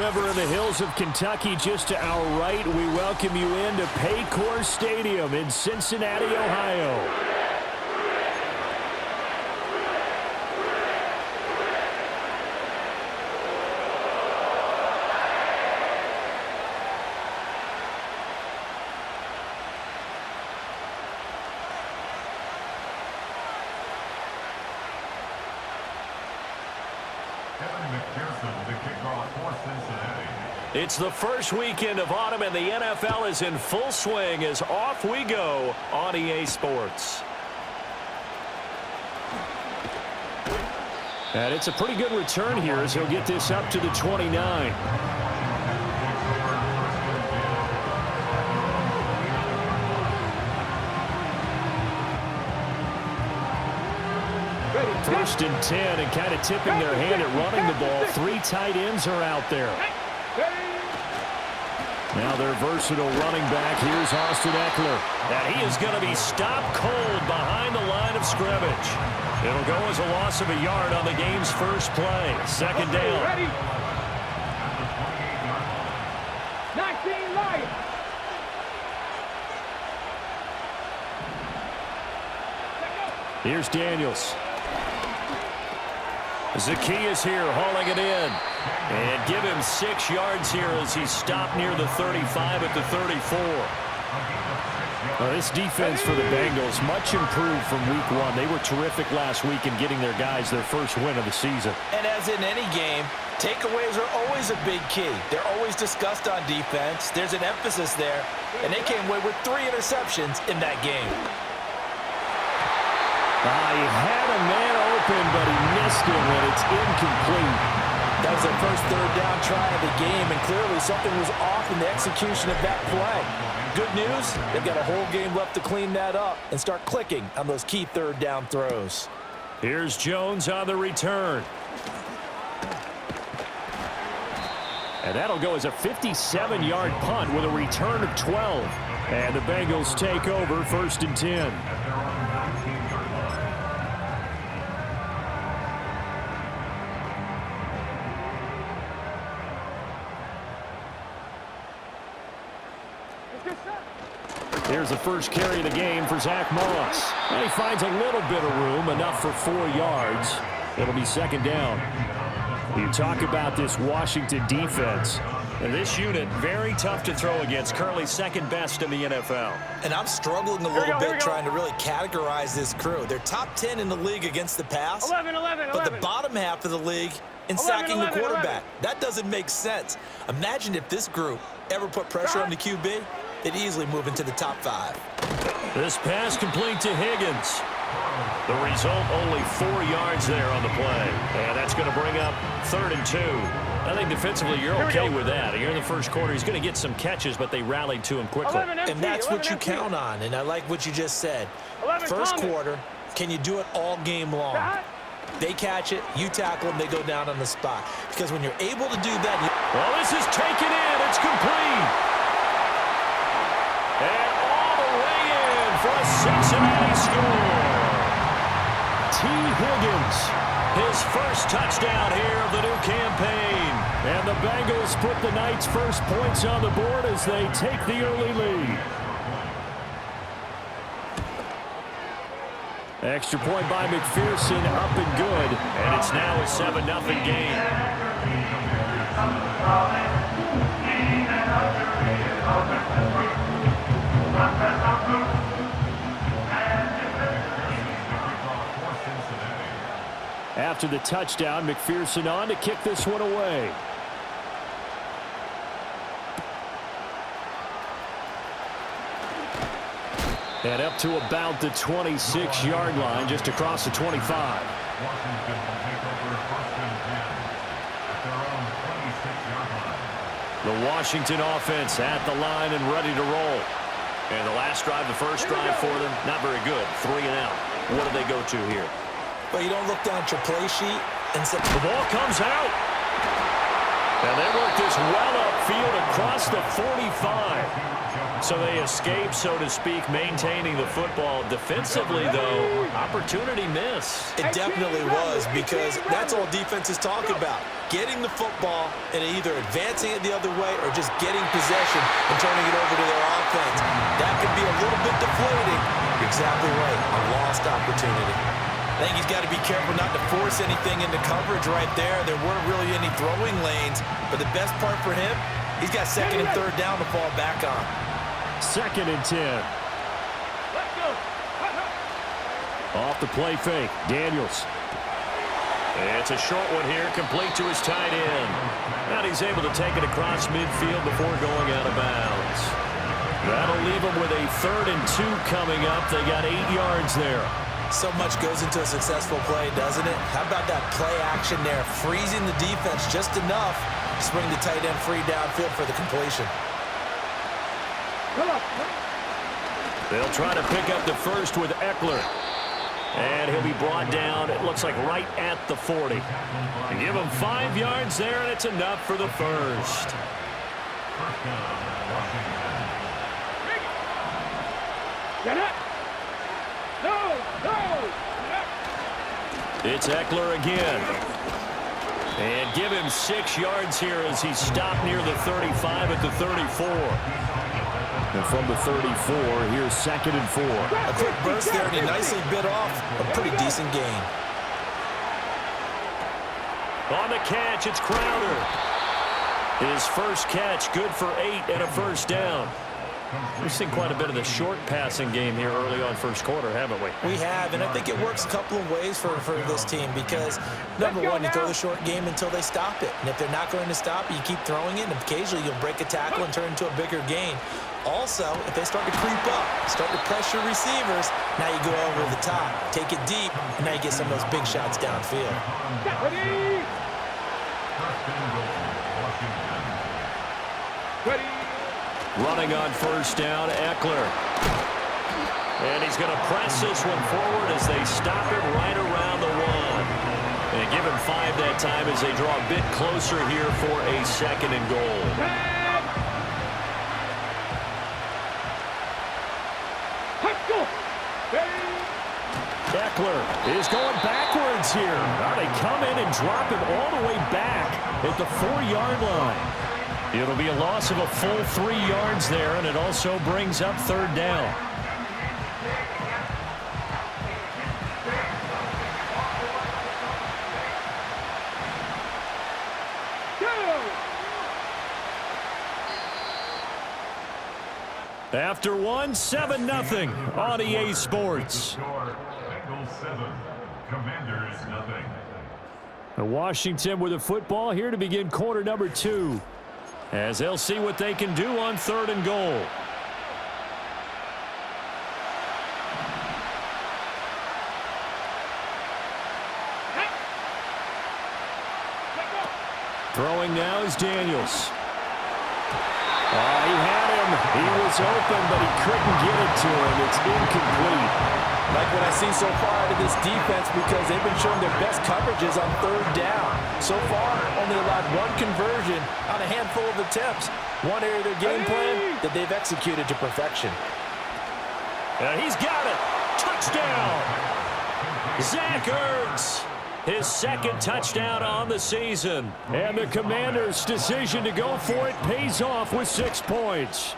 River in the hills of Kentucky, just to our right. We welcome you into Paycor Stadium in Cincinnati, Ohio. It's the first weekend of autumn, and the NFL is in full swing as off we go on EA Sports. And it's a pretty good return here as he'll get this up to the 29. First and 10, and kind of tipping their hand at running the ball. 3 tight ends are out there. Now their versatile running back, here's Austin Eckler. And he is going to be stopped cold behind the line of scrimmage. It'll go as a loss of a yard on the game's first play. Second down. Ready. 19 Lions. Here's Daniels. Zacchaeus here hauling it in. And give him 6 yards here as he's stopped near the 35 at the 34. This defense for the Bengals, much improved from week 1. They were terrific last week in getting their guys their first win of the season. And as in any game, takeaways are always a big key. They're always discussed on defense. There's an emphasis there. And they came away with 3 interceptions in that game. He had a man open, but he missed him, and it's incomplete. That was their first third down try of the game, and clearly something was off in the execution of that play. Good news, they've got a whole game left to clean that up and start clicking on those key third down throws. Here's Jones on the return. And that'll go as a 57-yard punt with a return of 12. And the Bengals take over first and 10. Here's the first carry of the game for Zach Moss. And he finds a little bit of room, enough for 4 yards. It'll be second down. You talk about this Washington defense. And this unit, very tough to throw against. Currently second best in the NFL. And I'm struggling a little bit trying to really categorize this crew. They're top 10 in the league against the pass. 11. But the bottom half of the league in sacking the quarterback. That doesn't make sense. Imagine if this group ever put pressure on the QB. They'd easily move into the top 5. This pass complete to Higgins. The result, only 4 yards there on the play. And that's going to bring up 3rd and 2. I think defensively you're okay with that. Here in the first quarter, he's going to get some catches, but they rallied to him quickly. And that's what you count on, and I like what you just said. First quarter, can you do it all game long? They catch it, you tackle them, they go down on the spot. Because when you're able to do that... Well, this is taken in. It's complete. And all the way in for a Cincinnati score. T. Higgins, his first touchdown here of the new campaign. And the Bengals put the Knights' first points on the board as they take the early lead. Extra point by McPherson, up and good. And it's now a 7-0 game. After the touchdown, McPherson on to kick this one away. And up to about the 26-yard line, just across the 25. The Washington offense at the line and ready to roll. And the last drive, the first drive for them, not very good. 3 and out. What do they go to here? Well, you don't look down at your play sheet and say... The ball comes out. And they work this well upfield across the 45. So they escape, so to speak, maintaining the football. Defensively, though, opportunity miss. It definitely was, because that's all defenses talk about. Getting the football and either advancing it the other way or just getting possession and turning it over to their offense. That could be a little bit deflating. Exactly right, a lost opportunity. I think he's got to be careful not to force anything into coverage right there. There weren't really any throwing lanes, but the best part for him, he's got second and third down to fall back on. 2nd and 10. Off the play fake, Daniels. It's a short one here, complete to his tight end. And he's able to take it across midfield before going out of bounds. That'll leave him with a 3rd and 2 coming up. They got 8 yards there. So much goes into a successful play, doesn't it? How about that play action there, freezing the defense just enough to bring the tight end free downfield for the completion. They'll try to pick up the first with Eckler. And he'll be brought down, it looks like, right at the 40. They give him 5 yards there, and it's enough for the first. Get it! No! It's Eckler again. And give him 6 yards here as he stopped near the 35 at the 34. And from the 34, here's 2nd and 4. A quick burst there, and he nicely bit off a pretty decent gain. On the catch, it's Crowder. His first catch, good for 8 and a first down. We've seen quite a bit of the short passing game here early on first quarter, haven't we? We have, and I think it works a couple of ways for this team because, number one, you throw the short game until they stop it. And if they're not going to stop it, you keep throwing it, and occasionally you'll break a tackle and turn into a bigger gain. Also, if they start to creep up, start to pressure receivers, now you go over the top, take it deep, and now you get some of those big shots downfield. Ready! Running on first down, Eckler. And he's going to press this one forward as they stop it right around the 1. And give him 5 that time as they draw a bit closer here for a 2nd and goal. Eckler is going backwards here. Now they come in and drop him all the way back at the 4-yard line. It'll be a loss of a full 3 yards there, and it also brings up 3rd down. After 1, 7-0 on EA Sports. Bengals 7, Commanders 0. Washington with the football here to begin quarter number 2. As they'll see what they can do on 3rd and goal. Throwing now is Daniels. He had him. He was open, but he couldn't get it to him. It's incomplete. Like what I see so far out of this defense, because they've been showing their best coverages on 3rd down. So far, only allowed 1 conversion on a handful of attempts. One area of their game plan that they've executed to perfection. And he's got it. Touchdown. Zach Ertz. His 2nd touchdown on the season. And the Commanders' decision to go for it pays off with 6 points.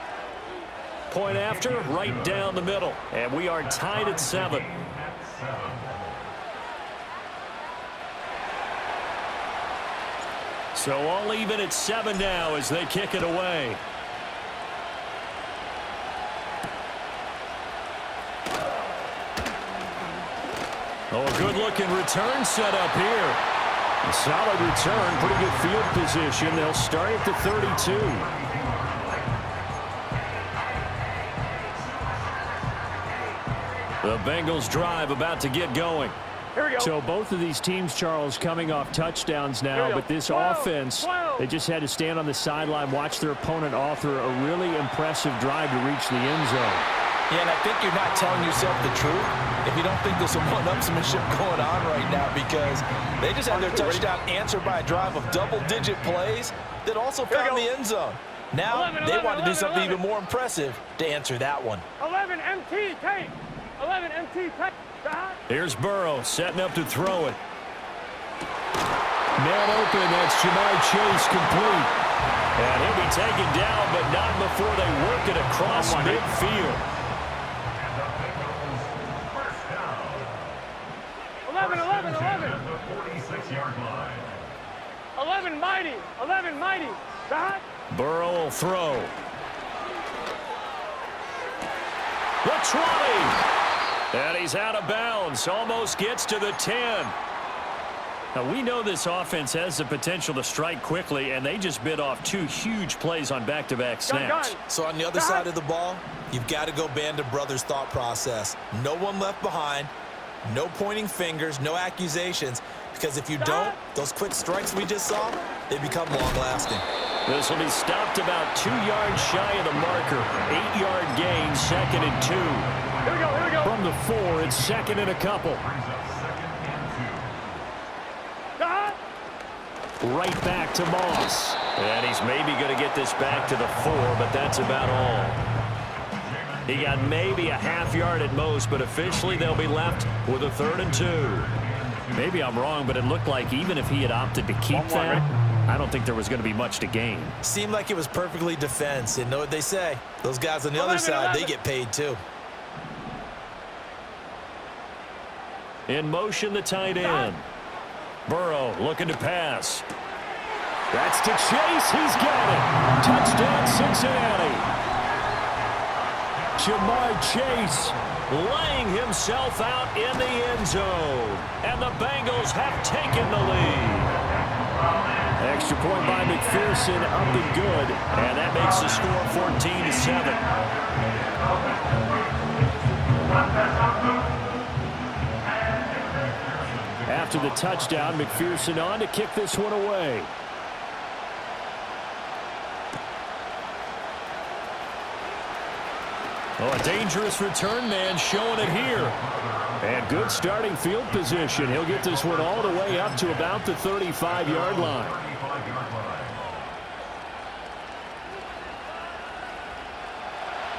Point after, right down the middle. And we are tied at 7. So all even at 7 now as they kick it away. Oh, a good-looking return set up here. A solid return, pretty good field position. They'll start at the 32. The Bengals drive about to get going. Here we go. So both of these teams, Charles, coming off touchdowns now, but this offense, they just had to stand on the sideline, watch their opponent author a really impressive drive to reach the end zone. Yeah, and I think you're not telling yourself the truth if you don't think there's some one-upsmanship going on right now, because they just had their touchdown answered by a drive of double-digit plays that also found the end zone. Now they want to do something even more impressive to answer that one. 11 MT, take. 11 MT, take. Here's Burrow setting up to throw it. Man open, that's Jamar Chase complete. And he'll be taken down, but not before they work it across midfield. 11, 11, 11. 46-yard line. 11 mighty, 11 mighty. Burrow will throw. The 20. And he's out of bounds. Almost gets to the 10. Now, we know this offense has the potential to strike quickly, and they just bit off 2 huge plays on back-to-back snaps. So on the other side of the ball, you've got to go Band of Brothers thought process. No one left behind, no pointing fingers, no accusations, because if you don't, those quick strikes we just saw, they become long-lasting. This will be stopped about 2 yards shy of the marker. 8-yard gain, 2nd and 2. Here we go, here we go. From the 4, it's 2nd and a couple. Right back to Moss. And he's maybe going to get this back to the 4, but that's about all. He got maybe a half yard at most, but officially they'll be left with a 3rd and 2. Maybe I'm wrong, but it looked like even if he had opted to keep that, I don't think there was going to be much to gain. Seemed like it was perfectly defense. And know what they say? Those guys on the other side, they get paid too. In motion, the tight end. Burrow looking to pass. That's to Chase. He's got it. Touchdown, Cincinnati. Jamar Chase laying himself out in the end zone. And the Bengals have taken the lead. Extra point by McPherson, up and good. And that makes the score 14-7. After the touchdown, McPherson on to kick this one away. Oh, a dangerous return man showing it here. And good starting field position. He'll get this one all the way up to about the 35-yard line.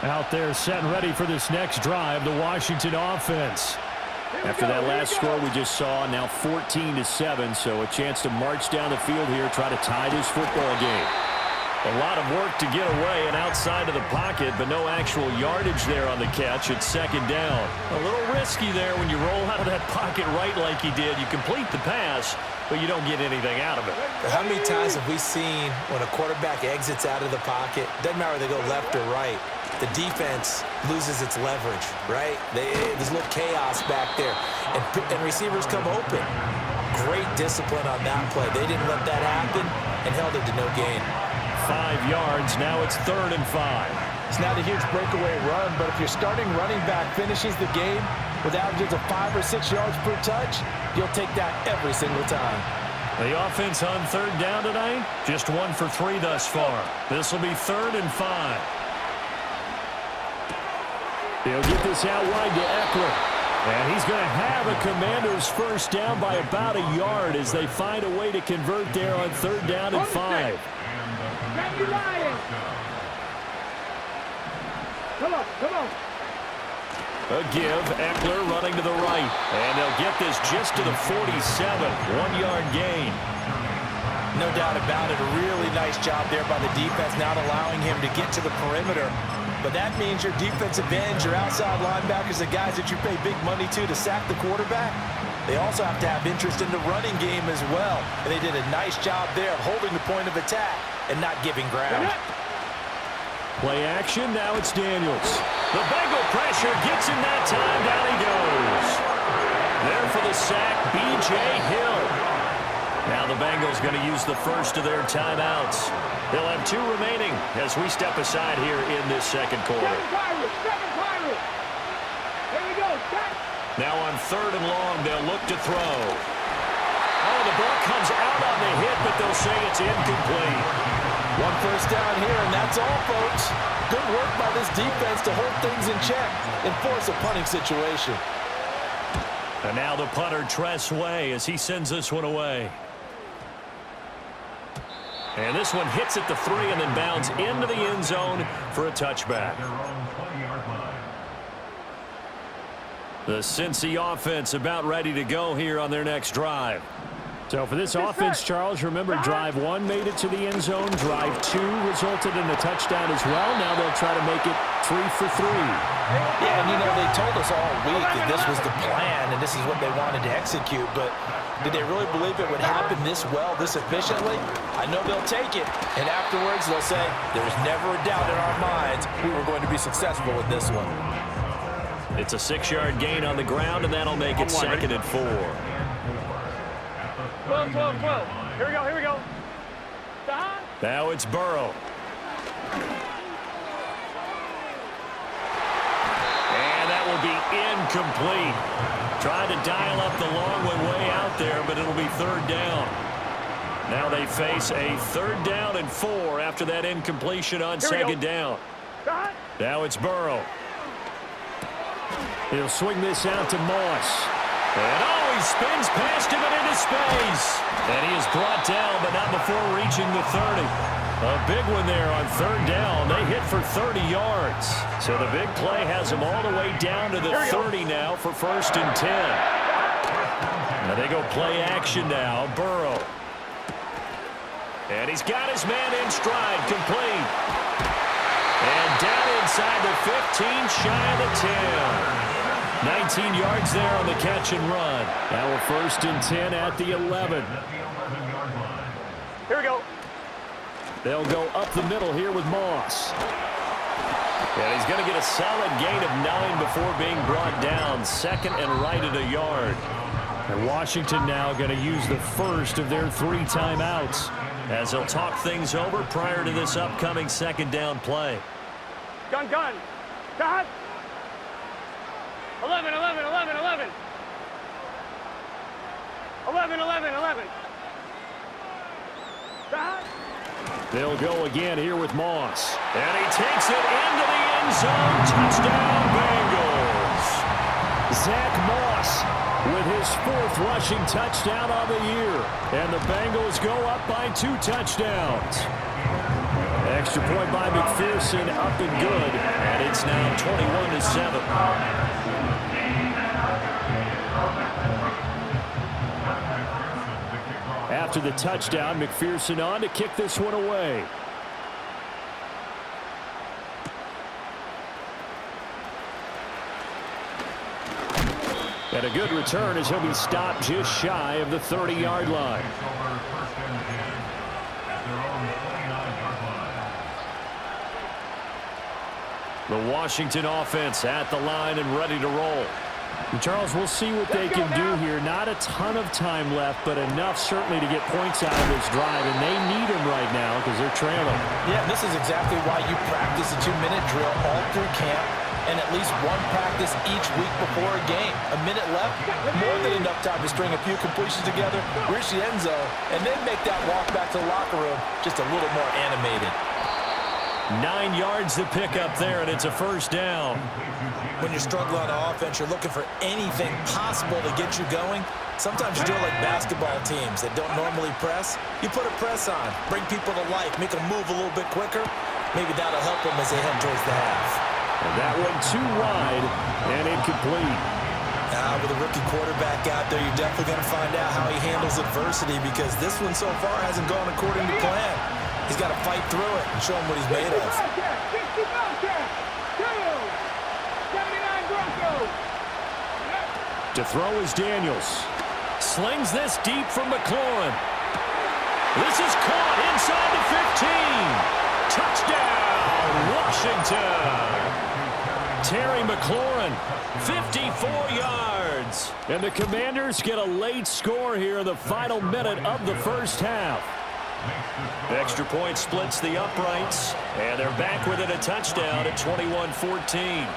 Out there set and ready for this next drive, the Washington offense. After that last score we just saw, now 14-7, so a chance to march down the field here, try to tie this football game. A lot of work to get away and outside of the pocket, but no actual yardage there on the catch. It's 2nd down. A little risky there when you roll out of that pocket right like he did. You complete the pass, but you don't get anything out of it. How many times have we seen when a quarterback exits out of the pocket, doesn't matter whether they go left or right, the defense loses its leverage, right? There's a little chaos back there, and receivers come open. Great discipline on that play. They didn't let that happen and held it to no gain. 5 yards, now it's 3rd and 5. It's not a huge breakaway run, but if your starting running back finishes the game with averages of 5 or 6 yards per touch, you'll take that every single time. The offense on 3rd down tonight, just 1 for 3 thus far. This will be 3rd and 5. He'll get this out wide to Eckler. And he's going to have a Commanders first down by about a yard as they find a way to convert there on 3rd down and 5. Come on, come on. A give, Eckler running to the right. And they'll get this just to the 47, 1-yard gain. No doubt about it, a really nice job there by the defense, not allowing him to get to the perimeter. But that means your defensive ends, your outside linebackers, the guys that you pay big money to sack the quarterback, they also have to have interest in the running game as well. And they did a nice job there of holding the point of attack and not giving ground. Play action, now it's Daniels. The Bengal pressure gets him that time, down he goes. There for the sack, B.J. Hill. Now the Bengals going to use the first of their timeouts. They'll have 2 remaining as we step aside here in this 2nd quarter. Now on 3rd and long, they'll look to throw. Oh, the ball comes out on the hit, but they'll say it's incomplete. 1 first down here, and that's all, folks. Good work by this defense to hold things in check and force a punting situation. And now the punter, Tress Way, as he sends this one away. And this one hits at the 3 and then bounds into the end zone for a touchback. The Cincy offense about ready to go here on their next drive. So for this offense, Charles, remember drive 1 made it to the end zone. Drive 2 resulted in a touchdown as well. Now they'll try to make it 3 for 3. Yeah, and they told us all week that this was the plan and this is what they wanted to execute, but did they really believe it would happen this well, this efficiently? I know they'll take it, and afterwards they'll say, there's never a doubt in our minds we were going to be successful with this one. It's a 6-yard gain on the ground, and that'll make it 2nd and 4. 12, 12, 12. Here we go, here we go. Stop. Now it's Burrow. And that will be incomplete. Trying to dial up the long one way out there, but it'll be 3rd down. Now they face a 3rd down and 4 after that incompletion on 2nd down. Stop. Now it's Burrow. He'll swing this out to Moss. And he spins past him and into space. And he is brought down, but not before reaching the 30. A big one there on 3rd down. They hit for 30 yards. So the big play has them all the way down to the 30 now for 1st and 10. Now they go play action now. Burrow. And he's got his man in stride, complete. And down inside the 15, shy of the 10. 19 yards there on the catch and run. Now a 1st and 10 at the 11. Here we go. They'll go up the middle here with Moss. And he's going to get a solid gain of 9 before being brought down. 2nd and right at a yard. And Washington now going to use the first of their 3 timeouts as they'll talk things over prior to this upcoming 2nd down play. Gun, gun. Stop. 11, 11, 11, 11. 11, 11, 11. Stop. They'll go again here with Moss. And he takes it into the end zone. Touchdown, Bengals. Zach Moss with his 4th rushing touchdown on the year. And the Bengals go up by 2 touchdowns. Extra point by McPherson, up and good. And it's now 21-7. After the touchdown, McPherson on to kick this one away. And a good return as he'll be stopped just shy of the 30-yard line. The Washington offense at the line and ready to roll. And Charles, we'll see what they can do here. Not a ton of time left, but enough certainly to get points out of this drive, and they need them right now because they're trailing. Yeah, this is exactly why you practice a 2-minute drill all through camp and at least 1 practice each week before a game. A minute left, more than enough time to string a few completions together, reach the end zone, and then make that walk back to the locker room just a little more animated. 9 yards to pick up there, and it's a 1st down. When you're struggling on offense, you're looking for anything possible to get you going. Sometimes you do it like basketball teams that don't normally press. You put a press on, bring people to life, make them move a little bit quicker. Maybe that'll help them as they head towards the half. And that one too wide and incomplete. With a rookie quarterback out there, you're definitely going to find out how he handles adversity because this one so far hasn't gone according to plan. He's got to fight through it and show him what he's made of. To throw is Daniels. Slings this deep from McLaurin. This is caught inside the 15. Touchdown, Washington. Terry McLaurin, 54 yards. And the Commanders get a late score here in the final minute of the 1st half. Extra point splits the uprights, and they're back within a touchdown at 21-14.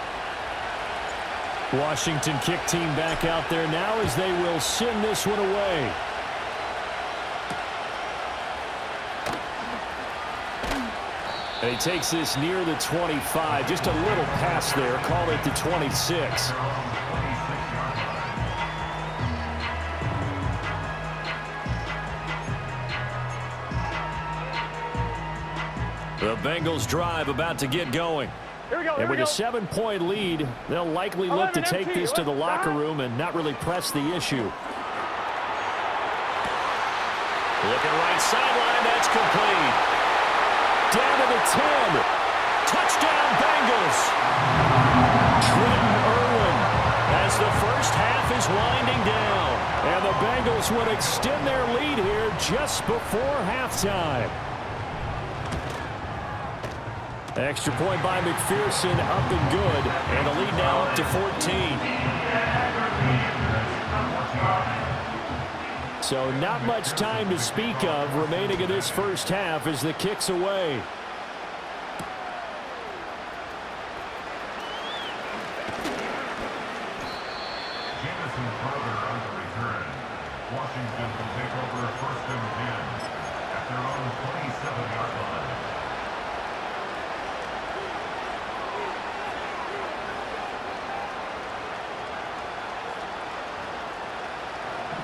Washington kick team back out there now as they will send this one away. And he takes this near the 25. Just a little pass there. Call it the 26. The Bengals drive about to get going. And with a 7-point lead, they'll likely look to take this to the locker room and not really press the issue. Looking right sideline, that's complete. Down to the 10. Touchdown, Bengals. Trenton Irwin as the first half is winding down. And the Bengals would extend their lead here just before halftime. Extra point by McPherson, up and good. And the lead now up to 14. So not much time to speak of remaining in this first half as the kick's away. Washington will take over first and 10 at their own 27-yard line.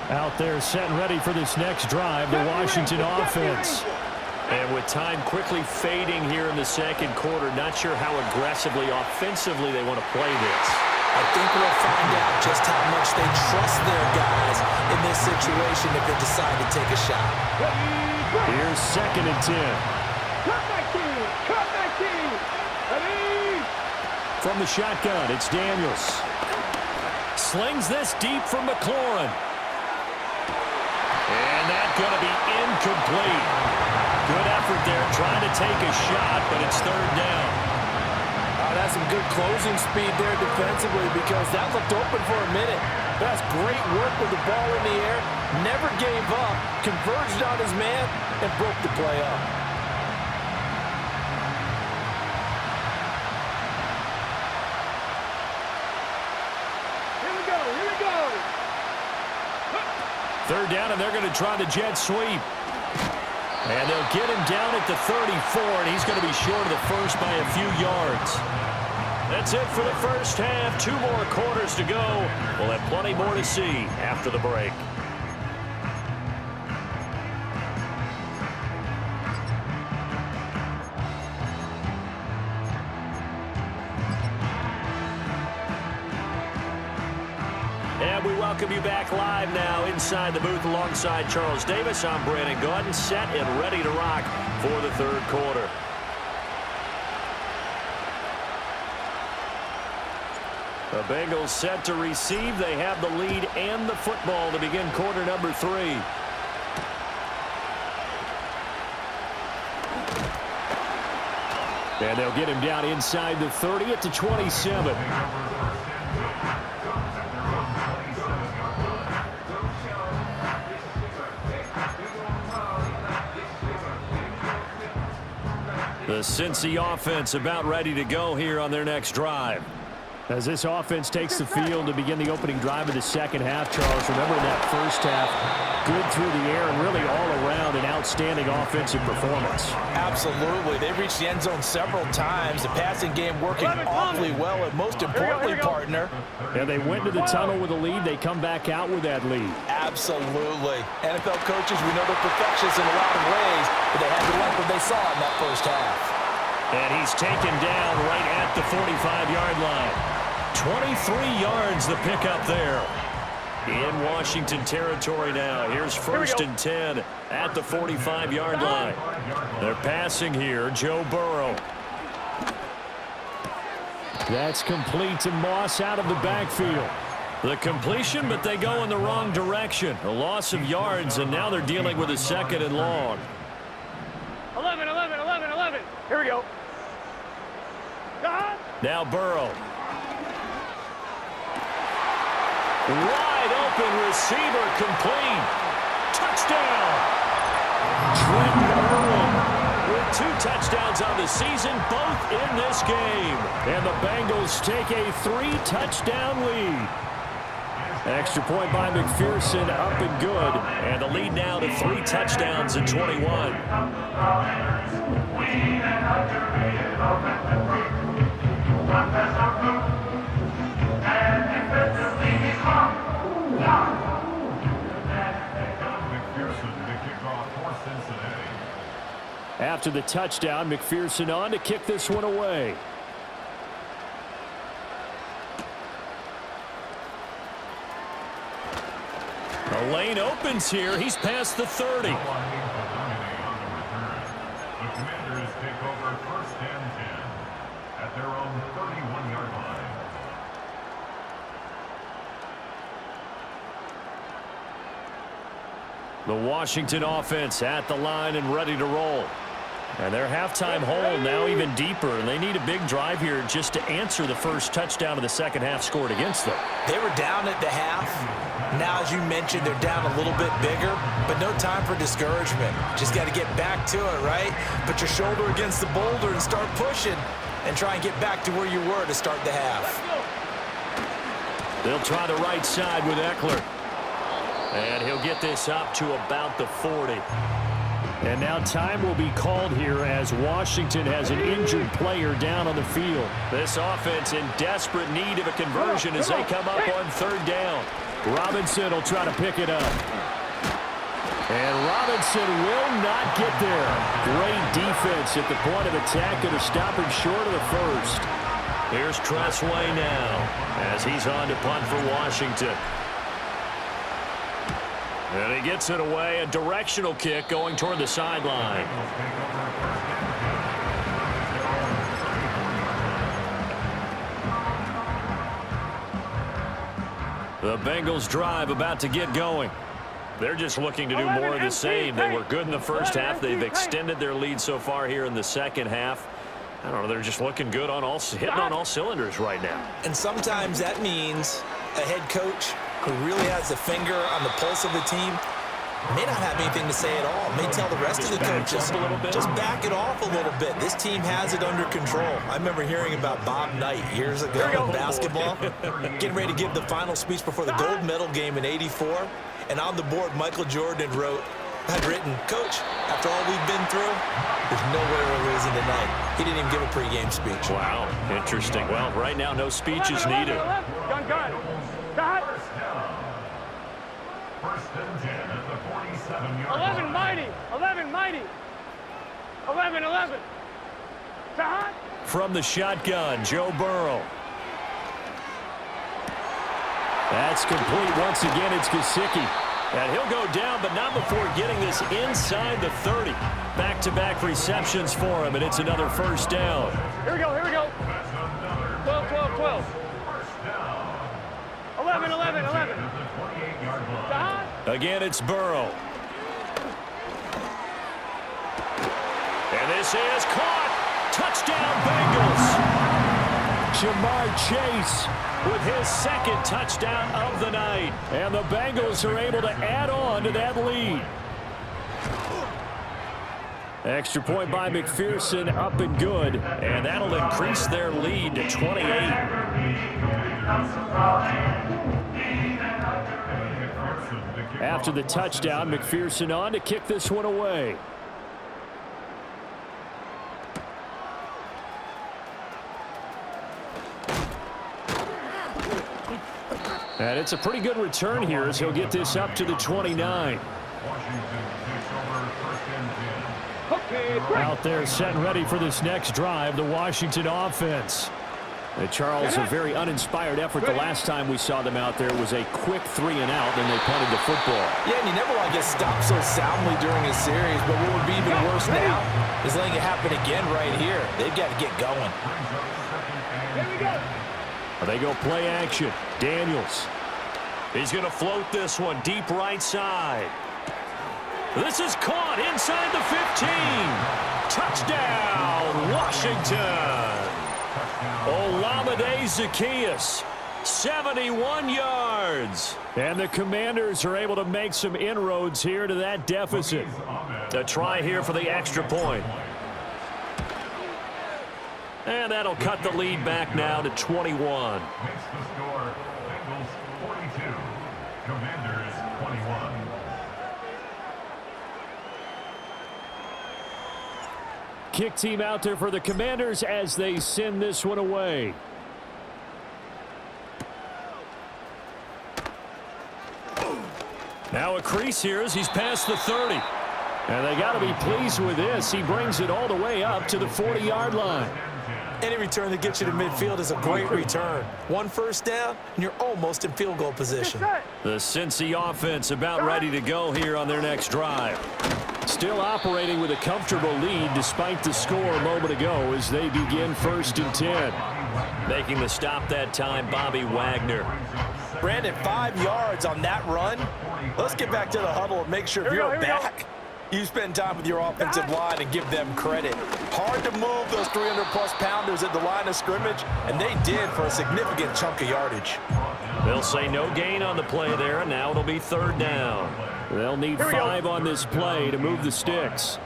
Out there set and ready for this next drive, the Washington offense. And with time quickly fading here in the second quarter, not sure how aggressively, offensively they want to play this. I think we'll find out just how much they trust their guys in this situation if they decide to take a shot. Here's 2nd and 10. From the shotgun, it's Daniels. Slings this deep from McLaurin. And that's going to be incomplete. Good effort there trying to take a shot, but it's 3rd down. That's some good closing speed there defensively because that looked open for a minute. That's great work with the ball in the air. Never gave up, converged on his man, and broke the play up. Here we go. 3rd down, and they're going to try the jet sweep. And they'll get him down at the 34, and he's going to be short of the first by a few yards. That's it for the first half. 2 more quarters to go. We'll have plenty more to see after the break. And we welcome you back live now inside the booth alongside Charles Davis. I'm Brandon Gordon, set and ready to rock for the 3rd quarter. The Bengals set to receive. They have the lead and the football to begin quarter number 3. And they'll get him down inside the 30 at the 27. The Cincy offense about ready to go here on their next drive. As this offense takes the field to begin the opening drive of the second half, Charles, remember in that first half, good through the air and really all around an outstanding offensive performance. Absolutely. They reached the end zone several times. The passing game working awfully well, and most importantly, partner. And they went to the tunnel with a lead. They come back out with that lead. Absolutely. NFL coaches, we know they're perfectionists in a lot of ways, but they had to like what they saw in that first half. And he's taken down right at the 45-yard line. 23 yards the pickup there. In Washington territory now. Here's 1st and 10 at the 45-yard line. They're passing here. Joe Burrow. That's complete to Moss out of the backfield. The completion, but they go in the wrong direction. A loss of yards, and now they're dealing with a 2nd and long. 11. Here we go. Now Burrow. Wide open receiver complete. Touchdown. Trenton Irwin with 2 touchdowns on the season, both in this game. And the Bengals take a 3-touchdown lead. Extra point by McPherson, up and good. And the lead now to 3 touchdowns in 21. After the touchdown, McPherson on to kick this one away. The lane opens here. He's past the 30. The Commanders take over 1st and 10 at their own 31-yard line. The Washington offense at the line and ready to roll. And their halftime hole now even deeper, and they need a big drive here just to answer the first touchdown of the second half scored against them. They were down at the half. Now, as you mentioned, they're down a little bit bigger, but no time for discouragement. Just got to get back to it, right? Put your shoulder against the boulder and start pushing and try and get back to where you were to start the half. They'll try the right side with Eckler. And he'll get this up to about the 40. And now time will be called here as Washington has an injured player down on the field. This offense in desperate need of a conversion as they come up on 3rd down. Robinson will try to pick it up. And Robinson will not get there. Great defense at the point of attack to stop him short of the first. Here's Tressway now as he's on to punt for Washington. And he gets it away, a directional kick going toward the sideline. The Bengals drive about to get going. They're just looking to do more of the same. They were good in the first half. They've extended their lead so far here in the second half. I don't know, they're just looking good on hitting on all cylinders right now. And sometimes that means a head coach who really has a finger on the pulse of the team may not have anything to say at all. May tell the rest of the coaches, just back it off a little bit. This team has it under control. I remember hearing about Bob Knight years ago in basketball, getting ready to give the final speech before the gold medal game in '84. And on the board, Michael Jordan had written, "Coach, after all we've been through, there's no way we're losing tonight." He didn't even give a pregame speech. Wow, interesting. Well, right now, no speech is needed. Gun. Stop. 1st and 10 at the 47-yard 11 mighty. 11 mighty. 11. Stop. From the shotgun, Joe Burrow. That's complete once again. It's Gesicki. And he'll go down, but not before getting this inside the 30. Back-to-back receptions for him, and it's another 1st down. Here we go. 12. 11. Stop. Again, it's Burrow. And this is caught. Touchdown, Bengals. Jamar Chase with his 2nd touchdown of the night. And the Bengals are able to add on to that lead. Extra point by McPherson, up and good. And that'll increase their lead to 28. After the touchdown, McPherson on to kick this one away. And it's a pretty good return here as he'll get this up to the 29. Out there set and ready for this next drive, the Washington offense. Charles, a very uninspired effort the last time we saw them out there was a quick 3-and-out, then they punted the football. Yeah, and you never want to get stopped so soundly during a series, but what would be even worse now is letting it happen again right here. They've got to get going. Here we go. They go play action. Daniels. He's going to float this one deep right side. This is caught inside the 15. Touchdown, Washington. Olamide Zaccheaus, 71 yards. And the Commanders are able to make some inroads here to that deficit. A try here for the extra point. And that'll cut the lead back now to 21. Makes the score Bengals 42, Commanders 21. kick team out there for the Commanders as they send this one away. Now a crease here as he's past the 30. And they got to be pleased with this. He brings it all the way up to the 40-yard line. Any return that gets you to midfield is a great return. One first down, and you're almost in field goal position. The Cincy offense about ready to go here on their next drive. Still operating with a comfortable lead despite the score a moment ago as they begin 1st and 10. Making the stop that time, Bobby Wagner. Brandon, 5 yards on that run. Let's get back to the huddle and make sure if you're back, you spend time with your offensive line and give them credit. Hard to move those 300-plus pounders at the line of scrimmage, and they did for a significant chunk of yardage. They'll say no gain on the play there, and now it'll be 3rd down. They'll need 5 on this play to move the sticks.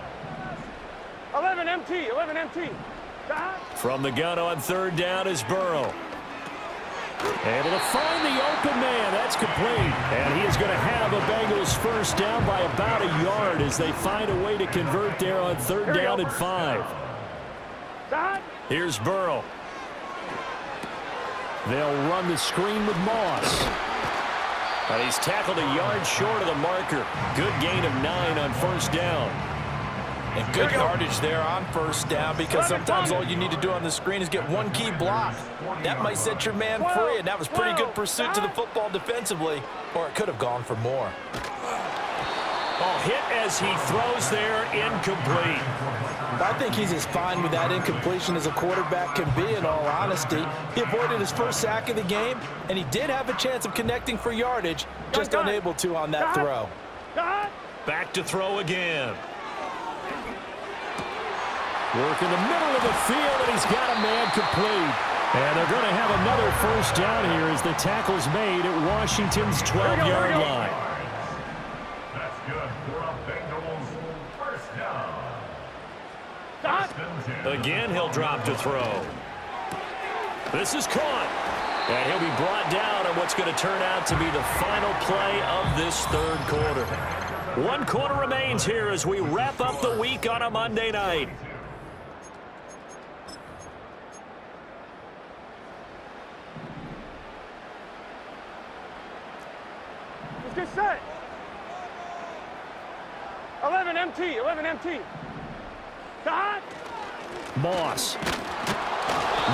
11 MT, 11 MT. From the gun on 3rd down is Burrow. Able to find the open man. That's complete. And he is going to have a Bengals first down by about a yard as they find a way to convert there on 3rd down and 5. Here's Burrow. They'll run the screen with Moss. And he's tackled a yard short of the marker. Good gain of 9 on 1st down. And good yardage there on 1st down because sometimes all you need to do on the screen is get one key block. That might set your man free, and that was pretty good pursuit to the football defensively, or it could have gone for more. Oh, hit as he throws there, incomplete. I think he's as fine with that incompletion as a quarterback can be, in all honesty. He avoided his first sack of the game, and he did have a chance of connecting for yardage, just unable to on that throw. Back to throw again. Work in the middle of the field, and he's got a man complete. And they're going to have another first down here as the tackle's made at Washington's 12-yard line. That's good for a Bengals first down. Again, he'll drop to throw. This is caught. And he'll be brought down on what's going to turn out to be the final play of this 3rd quarter. 1 quarter remains here as we wrap up the week on a Monday night. Get set. 11 MT, 11 MT. Dot. Moss.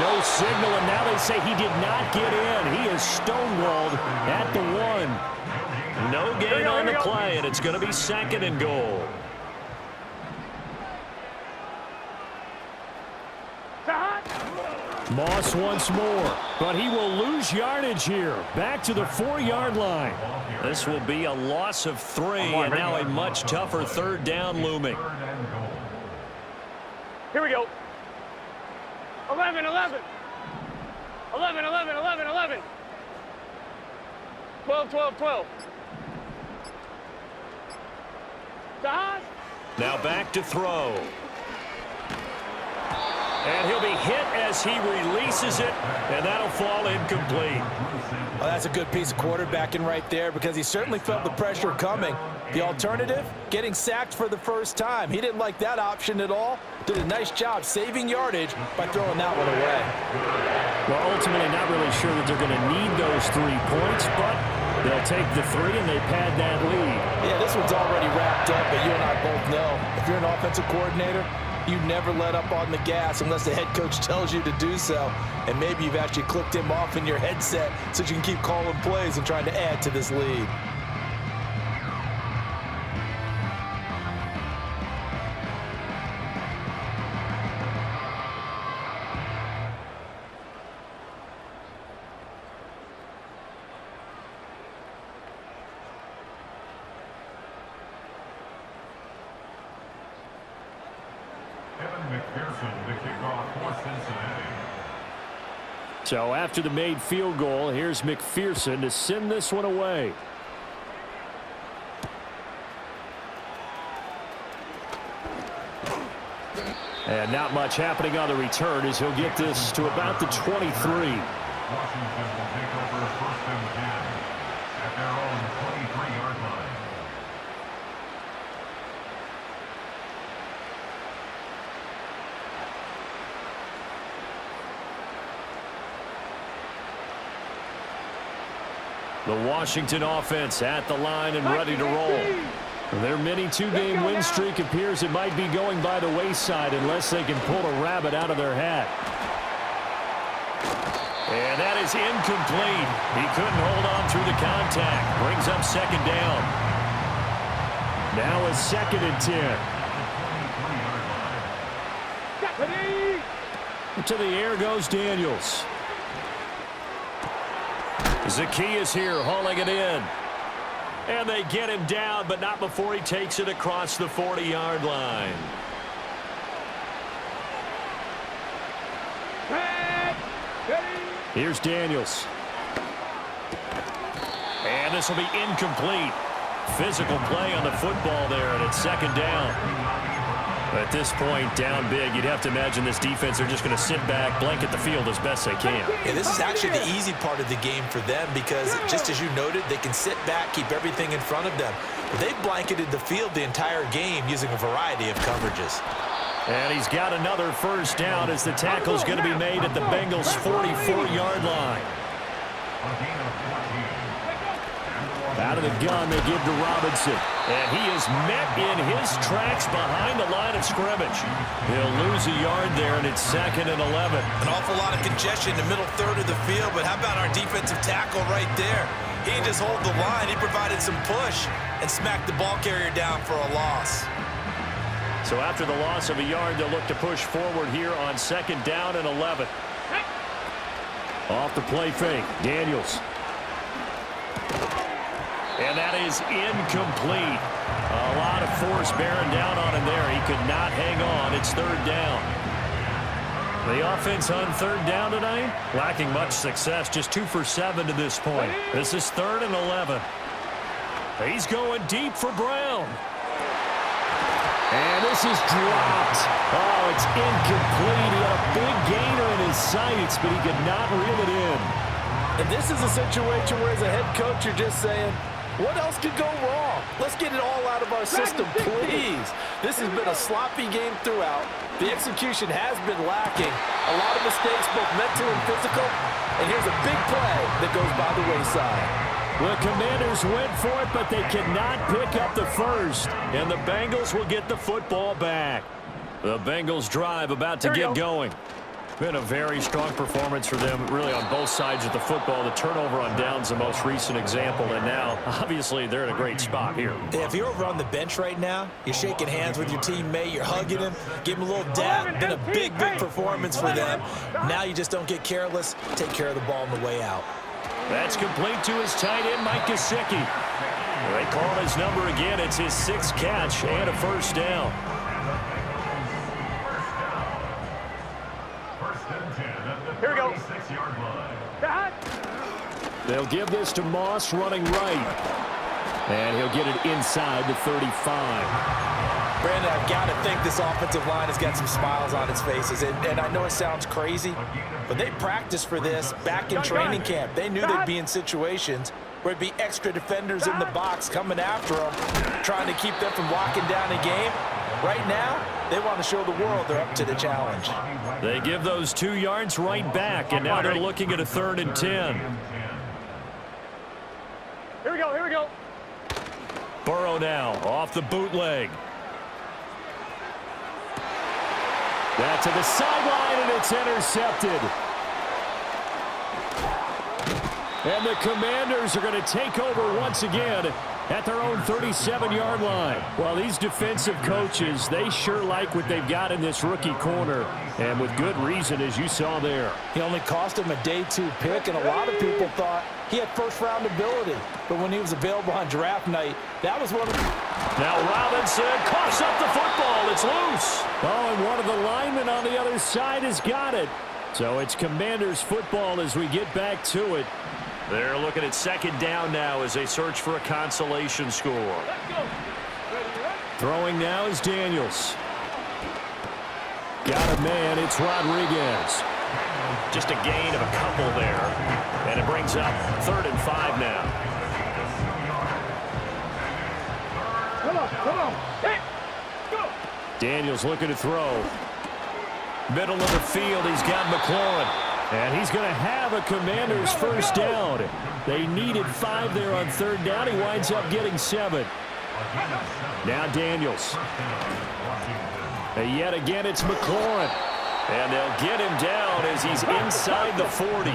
No signal, and now they say he did not get in. He is stonewalled at the 1. No gain on the play, and it's going to be 2nd and goal. Moss once more, but he will lose yardage here. Back to the 4-yard line. This will be a loss of 3, and now a much tougher 3rd down looming. Here we go. 11, 11. 11, 11, 11, 11. 12, 12, 12. Dot. Now back to throw. And he'll be hit as he releases it, and that'll fall incomplete. Well, that's a good piece of quarterbacking right there because he certainly felt the pressure coming. The alternative, getting sacked for the first time. He didn't like that option at all. Did a nice job saving yardage by throwing that one away. Well, ultimately not really sure that they're going to need those 3 points, but they'll take the 3 and they pad that lead. Yeah, this one's already wrapped up, but you and I both know if you're an offensive coordinator, you never let up on the gas unless the head coach tells you to do so. And maybe you've actually clicked him off in your headset so you can keep calling plays and trying to add to this lead. So after the made field goal, here's McPherson to send this one away. And not much happening on the return as he'll get this to about the 23. Washington will take over 1st and 10 at their own 23-yard line. The Washington offense at the line and ready to roll. Their mini two-game win streak appears it might be going by the wayside unless they can pull a rabbit out of their hat. And that is incomplete. He couldn't hold on through the contact. Brings up second down. Now a 2nd and 10. To the air goes Daniels. Zacchaeus here hauling it in. And they get him down, but not before he takes it across the 40-yard line. Here's Daniels. And this will be incomplete. Physical play on the football there, and it's 2nd down. At this point, down big, you'd have to imagine this defense are just going to sit back, blanket the field as best they can. Yeah, this is actually the easy part of the game for them because, just as you noted, they can sit back, keep everything in front of them. But they've blanketed the field the entire game using a variety of coverages. And he's got another first down as the tackle's going to be made at the Bengals' 44-yard line. Out of the gun, they give to Robinson. And he is met in his tracks behind the line of scrimmage. He'll lose a yard there, and it's 2nd and 11. An awful lot of congestion in the middle third of the field, but how about our defensive tackle right there? He didn't just hold the line. He provided some push and smacked the ball carrier down for a loss. So after the loss of a yard, they'll look to push forward here on 2nd down and 11. Off the play fake, Daniels. And that is incomplete. A lot of force bearing down on him there. He could not hang on. It's 3rd down. The offense on 3rd down tonight, lacking much success. Just 2 for 7 to this point. This is 3rd and 11. He's going deep for Brown. And this is dropped. Oh, it's incomplete. He had a big gainer in his sights, but he could not reel it in. And this is a situation where, as a head coach, you're just saying, what else could go wrong? Let's get it all out of our system, please. This has been a sloppy game throughout. The execution has been lacking. A lot of mistakes, both mental and physical. And here's a big play that goes by the wayside. The Commanders went for it, but they cannot pick up the first. And the Bengals will get the football back. The Bengals drive about to get going. Been a very strong performance for them, really, on both sides of the football. The turnover on downs, the most recent example, and now, obviously, they're in a great spot here. Yeah, if you're over on the bench right now, you're shaking hands with your teammate, you're hugging him, give him a little dab. Been a big, big performance for them. Now you just don't get careless. Take care of the ball on the way out. That's complete to his tight end, Mike Gesicki. They call his number again. It's his 6th catch and a first down. Here we go. They'll give this to Moss running right. And he'll get it inside the 35. Brandon, I've got to think this offensive line has got some smiles on its faces. And I know it sounds crazy, but they practiced for this back in training camp. They knew they'd be in situations where it'd be extra defenders in the box coming after them, trying to keep them from locking down a game. Right now, they want to show the world they're up to the challenge. They give those 2 yards right back, and now they're looking at a 3rd and 10. Here we go, here we go. Burrow now off the bootleg. That to the sideline, and it's intercepted. And the Commanders are going to take over once again at their own 37-yard line. Well, these defensive coaches, they sure like what they've got in this rookie corner, and with good reason, as you saw there. He only cost him a day 2 pick, and a lot of people thought he had first-round ability. But when he was available on draft night, that was one of the... Now Robinson coughs up the football. It's loose. Oh, and one of the linemen on the other side has got it. So it's Commanders football as we get back to it. They're looking at 2nd down now as they search for a consolation score. Throwing now is Daniels. Got a man, it's Rodriguez. Just a gain of a couple there. And it brings up 3rd and 5 now. Come on. Hey, go. Daniels looking to throw. Middle of the field, he's got McLaurin. And he's going to have a Commanders first down. They needed 5 there on third down. He winds up getting 7. Now Daniels. And yet again, it's McLaurin. And they'll get him down as he's inside the 40.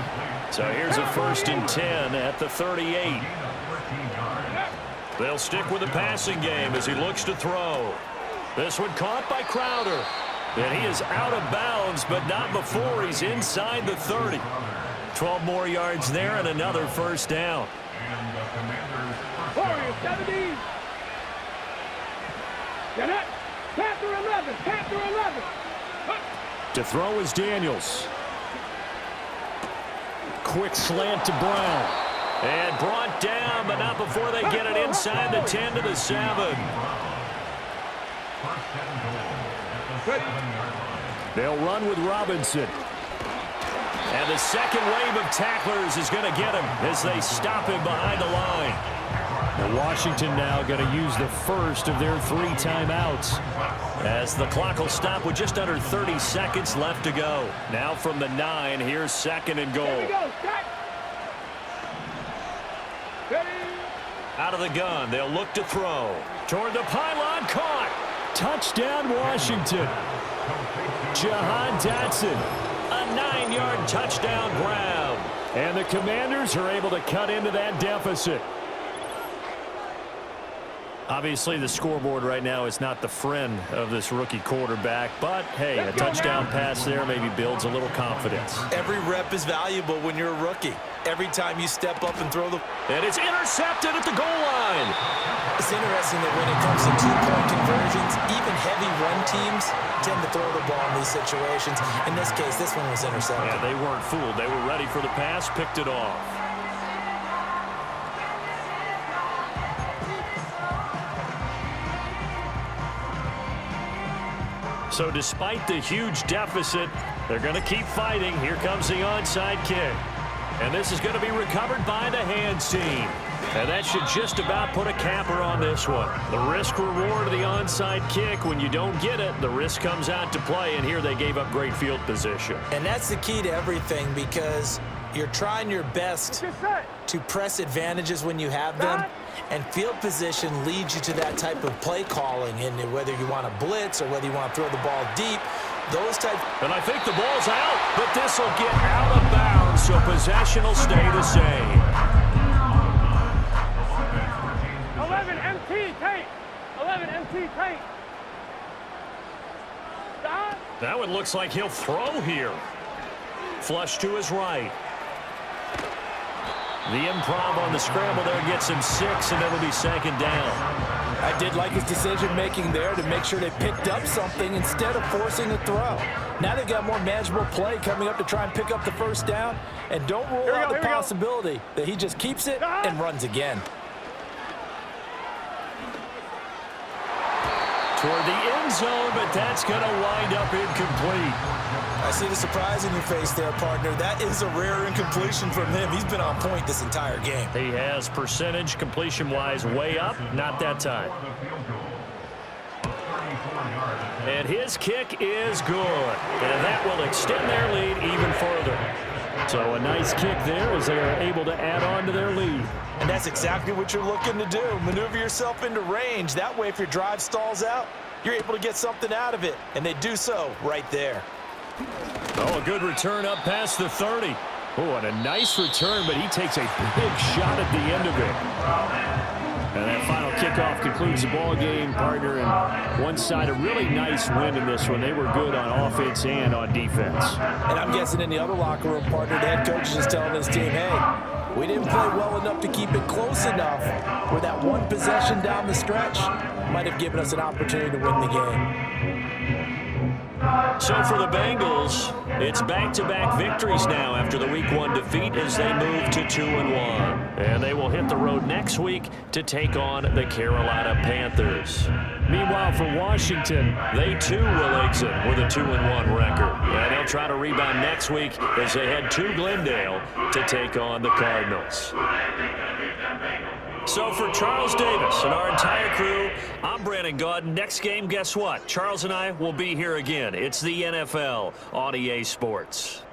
So here's a 1st and 10 at the 38. They'll stick with the passing game as he looks to throw. This one caught by Crowder. And he is out of bounds, but not before he's inside the 30. 12 more yards there and another first down. Warriors, 70. Get it. Tap through 11. Tap through 11. To throw is Daniels. Quick slant to Brown. And brought down, but not before they get it inside the 10 to the 7. They'll run with Robinson. And the second wave of tacklers is going to get him as they stop him behind the line. And Washington now going to use the first of their 3 timeouts as the clock will stop with just under 30 seconds left to go. Now from the 9, here's 2nd and goal. Here we go. Out of the gun, they'll look to throw. Toward the pylon, caught. Touchdown, Washington. Jahan Dotson, a 9-yard touchdown grab. And the Commanders are able to cut into that deficit. Obviously, the scoreboard right now is not the friend of this rookie quarterback, but, hey, a touchdown pass there maybe builds a little confidence. Every rep is valuable when you're a rookie. Every time you step up and throw the... And it's intercepted at the goal line. It's interesting that when it comes to 2-point conversions, even heavy run teams tend to throw the ball in these situations. In this case, this one was intercepted. Yeah, they weren't fooled. They were ready for the pass, picked it off. So despite the huge deficit, they're going to keep fighting. Here comes the onside kick. And this is going to be recovered by the hands team. And that should just about put a capper on this one. The risk-reward of the onside kick, when you don't get it, the risk comes out to play, and here they gave up great field position. And that's the key to everything, because you're trying your best to press advantages when you have them, and field position leads you to that type of play calling, and whether you want to blitz or whether you want to throw the ball deep, those types. And I think the ball's out, but this will get out of bounds, so possession will stay the same. 11 MT tape. 11 MT tape. That one looks like he'll throw here. Flush to his right. The improv on the scramble there gets him 6, and it'll be 2nd down. I did like his decision-making there to make sure they picked up something instead of forcing a throw. Now they've got more manageable play coming up to try and pick up the first down, and don't rule out the possibility that he just keeps it and runs again. Toward the end zone, but that's going to wind up incomplete. I see the surprise in your face there, partner. That is a rare incompletion from him. He's been on point this entire game. He has percentage completion-wise way up, not that time. And his kick is good. And that will extend their lead even further. So a nice kick there as they are able to add on to their lead. And that's exactly what you're looking to do. Maneuver yourself into range. That way, if your drive stalls out, you're able to get something out of it. And they do so right there. Oh, a good return up past the 30. Oh, and a nice return, but he takes a big shot at the end of it. And that final kickoff concludes the ball game, partner. And one side, a really nice win in this one. They were good on offense and on defense. And I'm guessing in the other locker room, partner, the head coach is just telling his team, hey, we didn't play well enough to keep it close enough where that one possession down the stretch might have given us an opportunity to win the game. So for the Bengals, it's back-to-back victories now after the Week 1 defeat as they move to 2-1. And they will hit the road next week to take on the Carolina Panthers. Meanwhile, for Washington, they too will exit with a 2-1 record. And they'll try to rebound next week as they head to Glendale to take on the Cardinals. So for Charles Davis and our entire crew, I'm Brandon Gaudin. Next game, guess what? Charles and I will be here again. It's the NFL on EA Sports.